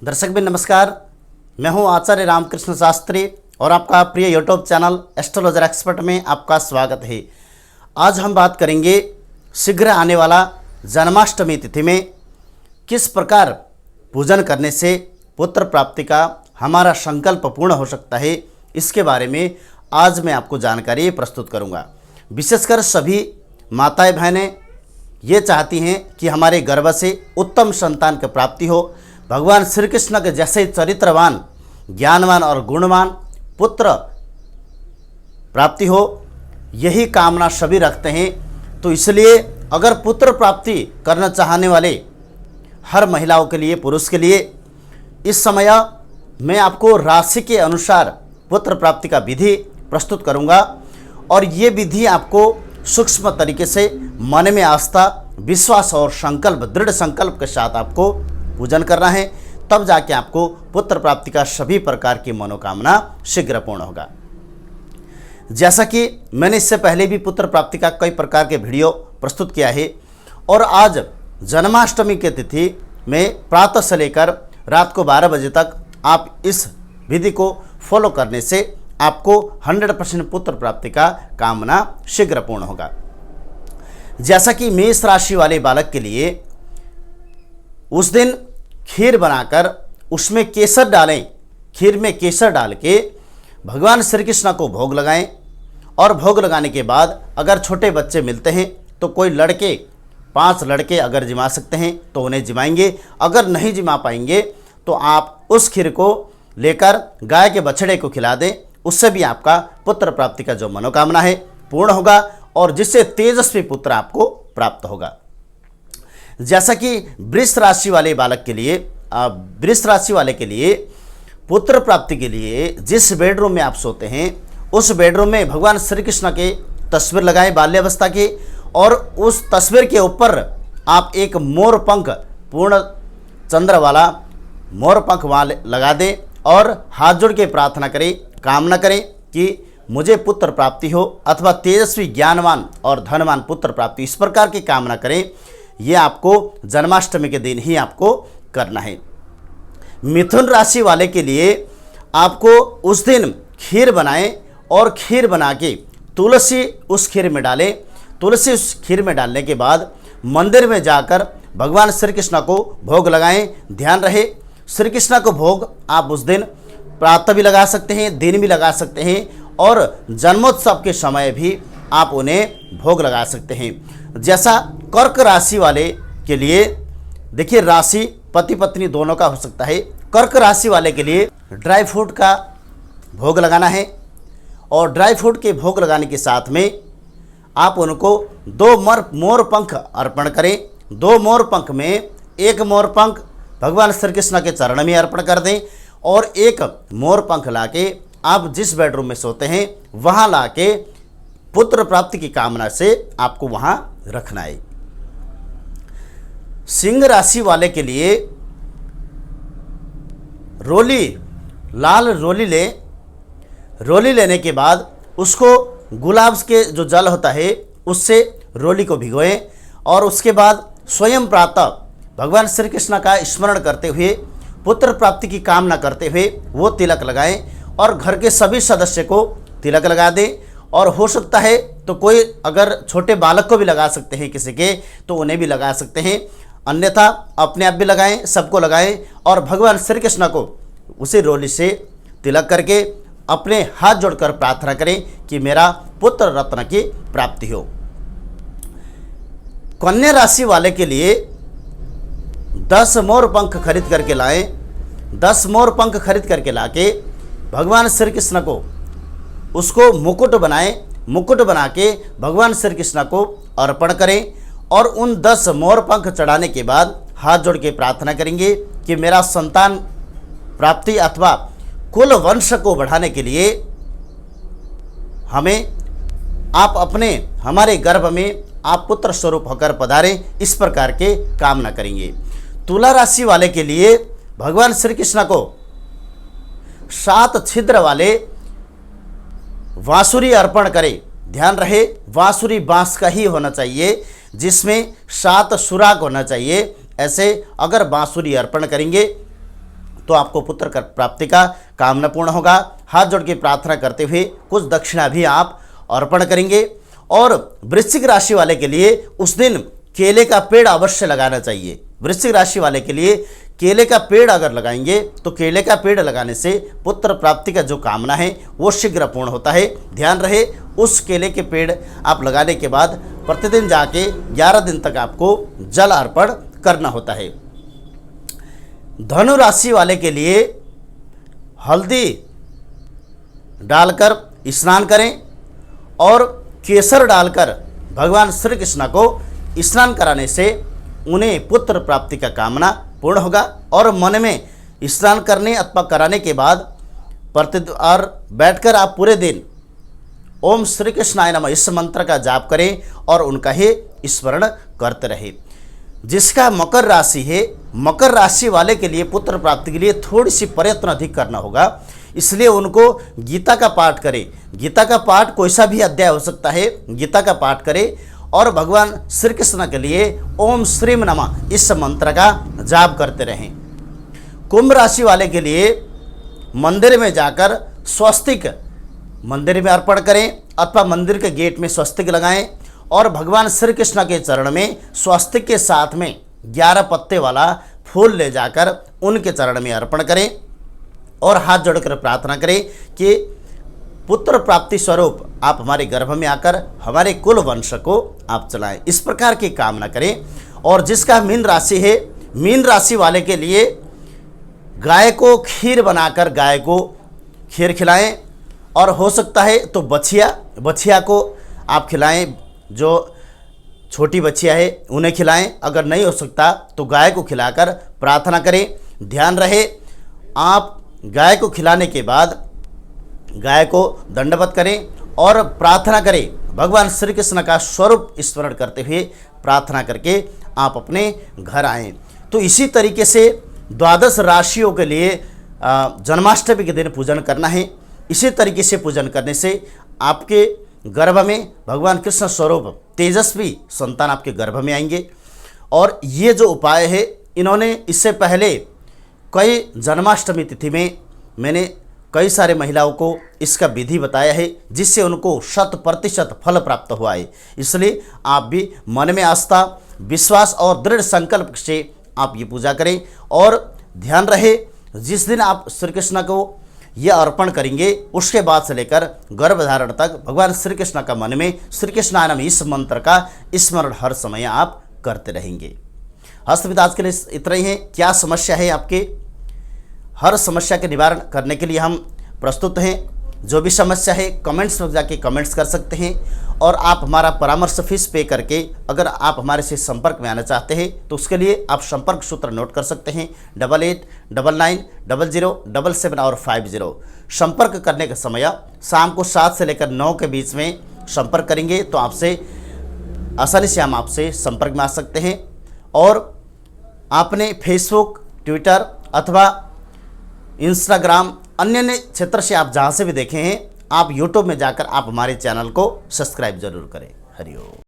दर्शक भी नमस्कार। मैं हूं आचार्य रामकृष्ण शास्त्री और आपका प्रिय यूट्यूब चैनल एस्ट्रोलॉजर एक्सपर्ट में आपका स्वागत है। आज हम बात करेंगे शीघ्र आने वाला जन्माष्टमी तिथि में किस प्रकार पूजन करने से पुत्र प्राप्ति का हमारा संकल्प पूर्ण हो सकता है। इसके बारे में आज मैं आपको जानकारी प्रस्तुत करूंगा। विशेषकर सभी माताएं बहनें ये चाहती हैं कि हमारे गर्भ से उत्तम संतान की प्राप्ति हो, भगवान श्री कृष्ण के जैसे चरित्रवान, ज्ञानवान और गुणवान पुत्र प्राप्ति हो, यही कामना सभी रखते हैं। तो इसलिए अगर पुत्र प्राप्ति करना चाहने वाले हर महिलाओं के लिए, पुरुष के लिए इस समय मैं आपको राशि के अनुसार पुत्र प्राप्ति का विधि प्रस्तुत करूंगा और ये विधि आपको सूक्ष्म तरीके से मन में आस्था, विश्वास और संकल्प, दृढ़ संकल्प के साथ आपको पूजन करना है। तब जाके आपको पुत्र प्राप्ति का सभी प्रकार की मनोकामना शीघ्र पूर्ण होगा। जैसा कि मैंने इससे पहले भी पुत्र प्राप्ति का कई प्रकार के वीडियो प्रस्तुत किया है और आज जन्माष्टमी के तिथि में प्रातः से लेकर रात को 12 बजे तक आप इस विधि को फॉलो करने से आपको 100% पुत्र प्राप्ति का कामना शीघ्र पूर्ण होगा। जैसा कि मेष राशि वाले बालक के लिए उस दिन खीर बनाकर उसमें केसर डालें, खीर में केसर डाल के भगवान श्री कृष्ण को भोग लगाएं और भोग लगाने के बाद अगर छोटे बच्चे मिलते हैं तो कोई लड़के, 5 लड़के अगर जिमा सकते हैं तो उन्हें जिमाएंगे। अगर नहीं जिमा पाएंगे तो आप उस खीर को लेकर गाय के बछड़े को खिला दें। उससे भी आपका पुत्र प्राप्ति का जो मनोकामना है पूर्ण होगा और जिससे तेजस्वी पुत्र आपको प्राप्त होगा। जैसा कि वृष राशि वाले बालक के लिए, वृष राशि वाले के लिए पुत्र प्राप्ति के लिए जिस बेडरूम में आप सोते हैं उस बेडरूम में भगवान श्री कृष्ण के तस्वीर लगाएं बाल्यावस्था की, और उस तस्वीर के ऊपर आप एक मोर पंख, पूर्ण चंद्र वाला मोर पंख वहाँ लगा दें और हाथ जोड़ के प्रार्थना करें, कामना करें कि मुझे पुत्र प्राप्ति हो अथवा तेजस्वी, ज्ञानवान और धनवान पुत्र प्राप्ति, इस प्रकार की कामना करें। ये आपको जन्माष्टमी के दिन ही आपको करना है। मिथुन राशि वाले के लिए आपको उस दिन खीर बनाएं और खीर बना के तुलसी उस खीर में डालें। तुलसी उस खीर में डालने के बाद मंदिर में जाकर भगवान श्री कृष्ण को भोग लगाएं। ध्यान रहे, श्री कृष्ण को भोग आप उस दिन प्रातः भी लगा सकते हैं, दिन भी लगा सकते हैं और जन्मोत्सव के समय भी आप उन्हें भोग लगा सकते हैं। जैसा कर्क राशि वाले के लिए, देखिए राशि पति पत्नी दोनों का हो सकता है। कर्क राशि वाले के लिए ड्राई फ्रूट का भोग लगाना है और ड्राई फ्रूट के भोग लगाने के साथ में आप उनको 2 मोर पंख अर्पण करें। 2 मोर पंख में एक मोर पंख भगवान श्री कृष्ण के चरण में अर्पण कर दें और एक मोर पंख लाके आप जिस बेडरूम में सोते हैं वहाँ लाके पुत्र प्राप्ति की कामना से आपको वहाँ रखना है। सिंह राशि वाले के लिए रोली, लाल रोली लें। रोली लेने के बाद उसको गुलाब के जो जल होता है उससे रोली को भिगोएं और उसके बाद स्वयं प्रातः भगवान श्री कृष्ण का स्मरण करते हुए, पुत्र प्राप्ति की कामना करते हुए वो तिलक लगाएं और घर के सभी सदस्य को तिलक लगा दें। और हो सकता है तो कोई अगर छोटे बालक को भी लगा सकते हैं किसी के, तो उन्हें भी लगा सकते हैं, अन्यथा अपने आप भी लगाएं, सबको लगाएं और भगवान श्री कृष्ण को उसी रोली से तिलक करके अपने हाथ जोड़कर प्रार्थना करें कि मेरा पुत्र रत्न की प्राप्ति हो। कन्या राशि वाले के लिए 10 मोर पंख खरीद करके लाएं। 10 मोर पंख खरीद करके लाके भगवान श्री कृष्ण को उसको मुकुट बनाएं। मुकुट बना के भगवान श्री कृष्ण को अर्पण करें और उन 10 मोर पंख चढ़ाने के बाद हाथ जोड़ के प्रार्थना करेंगे कि मेरा संतान प्राप्ति अथवा कुल वंश को बढ़ाने के लिए आप हमारे गर्भ में आप पुत्र स्वरूप होकर पधारें। इस प्रकार के कामना करेंगे। तुला राशि वाले के लिए भगवान श्री कृष्ण को 7 छिद्र वाले बांसुरी अर्पण करें। ध्यान रहे, बांसुरी बांस का ही होना चाहिए जिसमें 7 सुराग होना चाहिए। ऐसे अगर बांसुरी अर्पण करेंगे तो आपको पुत्र प्राप्ति का कामना पूर्ण होगा। हाथ जोड़ के प्रार्थना करते हुए कुछ दक्षिणा भी आप अर्पण करेंगे। और वृश्चिक राशि वाले के लिए उस दिन केले का पेड़ अवश्य लगाना चाहिए। वृश्चिक राशि वाले के लिए केले का पेड़ अगर लगाएंगे तो केले का पेड़ लगाने से पुत्र प्राप्ति का जो कामना है वो शीघ्र पूर्ण होता है। ध्यान रहे, उस केले के पेड़ आप लगाने के बाद प्रतिदिन जाके 11 दिन तक आपको जल अर्पण करना होता है। धनु राशि वाले के लिए हल्दी डालकर स्नान करें और केसर डालकर भगवान श्री कृष्ण को स्नान कराने से उन्हें पुत्र प्राप्ति का कामना पूर्ण होगा। और मन में स्नान करने अथवा कराने के बाद और बैठकर आप पूरे दिन ओम श्री कृष्णाय नमः इस मंत्र का जाप करें और उनका ही स्मरण करते रहे। जिसका मकर राशि है, मकर राशि वाले के लिए पुत्र प्राप्ति के लिए थोड़ी सी प्रयत्न अधिक करना होगा, इसलिए उनको गीता का पाठ करें। गीता का पाठ कोई सा भी अध्याय हो सकता है, गीता का पाठ करें और भगवान श्री कृष्ण के लिए ओम श्रीम नमः इस मंत्र का जाप करते रहें। कुंभ राशि वाले के लिए मंदिर में जाकर स्वस्तिक मंदिर में अर्पण करें अथवा मंदिर के गेट में स्वस्तिक लगाएं और भगवान श्री कृष्ण के चरण में स्वस्तिक के साथ में 11 पत्ते वाला फूल ले जाकर उनके चरण में अर्पण करें और हाथ जोड़कर प्रार्थना करें कि पुत्र प्राप्ति स्वरूप आप हमारे गर्भ में आकर हमारे कुल वंश को आप चलाएं। इस प्रकार की कामना करें। और जिसका मीन राशि है, मीन राशि वाले के लिए गाय को खीर बनाकर गाय को खीर खिलाएं और हो सकता है तो बछिया को आप खिलाएं, जो छोटी बच्चियाँ है उन्हें खिलाएं। अगर नहीं हो सकता तो गाय को खिलाकर प्रार्थना करें। ध्यान रहे, आप गाय को खिलाने के बाद गाय को दंडवत करें और प्रार्थना करें। भगवान श्री कृष्ण का स्वरूप स्मरण करते हुए प्रार्थना करके आप अपने घर आएँ। तो इसी तरीके से 12 राशियों के लिए जन्माष्टमी के दिन पूजन करना है। इसी तरीके से पूजन करने से आपके गर्भ में भगवान कृष्ण स्वरूप तेजस्वी संतान आपके गर्भ में आएंगे। और ये जो उपाय है, इन्होंने इससे पहले कई जन्माष्टमी तिथि में मैंने कई सारे महिलाओं को इसका विधि बताया है, जिससे उनको 100% फल प्राप्त हुआ है। इसलिए आप भी मन में आस्था, विश्वास और दृढ़ संकल्प से आप ये पूजा करें। और ध्यान रहे, जिस दिन आप श्री कृष्ण को यह अर्पण करेंगे उसके बाद से लेकर गर्भधारण तक भगवान श्री कृष्ण का मन में श्री कृष्णाय नमः इस मंत्र का स्मरण हर समय आप करते रहेंगे। हस्तविद आज के लिए इतना ही है। क्या समस्या है आपके, हर समस्या के निवारण करने के लिए हम प्रस्तुत हैं। जो भी समस्या है कमेंट्स में जाके कमेंट्स कर सकते हैं और आप हमारा परामर्श फीस पे करके अगर आप हमारे से संपर्क में आना चाहते हैं तो उसके लिए आप संपर्क सूत्र नोट कर सकते हैं 88990077 और 50। संपर्क करने का समय शाम को 7 से लेकर 9 के बीच में संपर्क करेंगे तो आपसे आसानी से हम आपसे संपर्क में आ सकते हैं। और आपने फेसबुक, ट्विटर अथवा इंस्टाग्राम अन्य क्षेत्र से आप जहाँ से भी देखे हैं, आप यूट्यूब में जाकर आप हमारे चैनल को सब्सक्राइब जरूर करें। हरिओम।